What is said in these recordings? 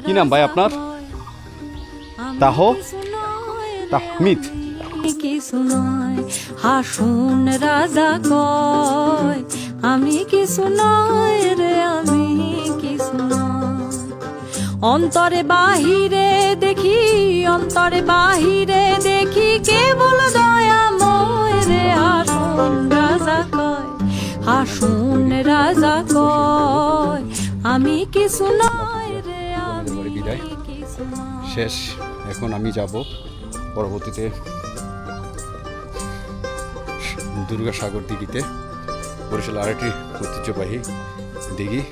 কি নাম ভাই আপনার? তাহমিদ। কিছু নয় হাসুন রাজা কয় আমি কিছু নয় রে আমি কিছু নয়। অন্তরে বাহিরে দেখি কেবল দয়াময় রে হাসুন রাজা কয় আমি কিছু নয় রে আমি বিদায় কিছু নয়। শেষ। এখন আমি যাব পরবর্তীতে দুর্গাসাগর দিঘিতে, বরিশাল আরেকটি ঐতিহ্যবাহী দিঘি।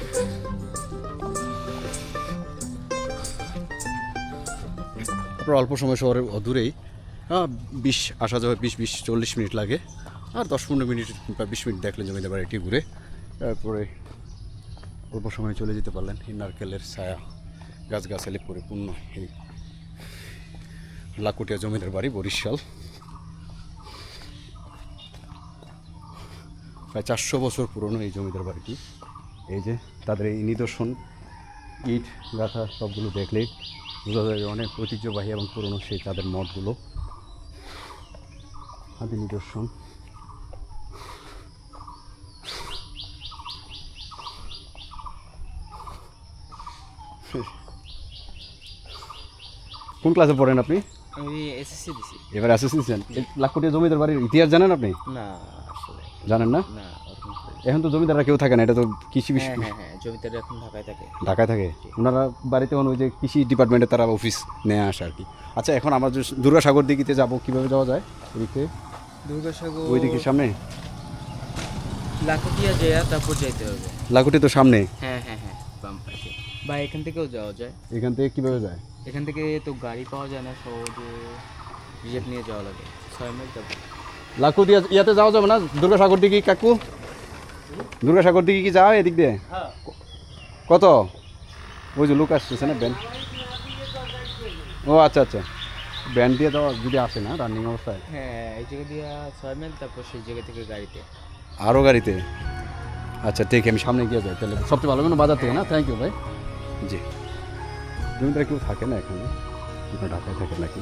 তারপর অল্প সময় শহরের অদূরেই 20 আসা যাওয়া 20-40 মিনিট লাগে, আর 10-15 মিনিট বা 20 মিনিট দেখলে জমিদার বাড়িটি ঘুরে তারপরে অল্প সময় চলে যেতে পারলেন এই নারকেলের ছায়া গাছগাছালি পরিপূর্ণ এই লাকুটিয়া জমিদার বাড়ি বরিশাল। প্রায় 400 বছর পুরনো এই জমিদার বাড়িটি। এই যে তাদের এই নিদর্শন, ইট গাথা সবগুলো দেখলেই বোঝা যায় অনেক ঐতিহ্যবাহী এবং পুরনো সেই তাদের মঠগুলো, আদি নিদর্শন। কোন ক্লাসে পড়েন আপনি? আমি এসএসসি দিছি। এবার এসএসসি দিচ্ছেন। লাকুটিয়া জমিদার বাড়ির ইতিহাস জানেন আপনি? না আসলে জানেন না? না ওরকম করে। এখন তো জমিদাররা কেউ থাকে না, এটা তো কৃষি হ্যাঁ জমিদার এখন ঢাকায় থাকে। ঢাকায় থাকে ওনারা বাড়িতে ওই যে কৃষি ডিপার্টমেন্টে তারা অফিস নিয়ে আসে আর কি। আচ্ছা, এখন আমরা যে দুর্গাসাগর দিঘিতে যাব, কিভাবে যাওয়া যায় ওইদিকে? দুর্গাসাগর ওই দিকে সামনে লাকুটিয়া যেয়া তারপর যাইতে হবে। লাকুটি তো সামনে, হ্যাঁ বাম পাশে। বা এখান থেকেও যাওয়া যায়। এখান থেকে কিভাবে যায়? এখান থেকে তো গাড়ি পাওয়া যায় না, সহজে রিজার্ভ নিয়ে যাওয়া লাগে 6 মাইল। তারপর লাকুটি ইয়াতে যাওয়া যাবে না দুর্গাসাগর দিঘি? কাকু, দুর্গাসাগর দিঘি কি যাও এদিক দিয়ে? কত? ওই যে লোক আসতেছে না ব্যান। ও আচ্ছা, ব্যান দিয়ে যাওয়া যদি আসে না রানিং অবস্থায়। হ্যাঁ এই জায়গা দিয়ে 6 মাইল, তারপর সেই জায়গা থেকে গাড়িতে। আরও গাড়িতে? আচ্ছা ঠিক, আমি সামনে গিয়ে যাই তাহলে সবচেয়ে ভালো। কোনো বাজার থেকে না? থ্যাংক ইউ ভাই। জি, জমিদার কেউ থাকে না এখানে, ঢাকায় থাকে নাকি?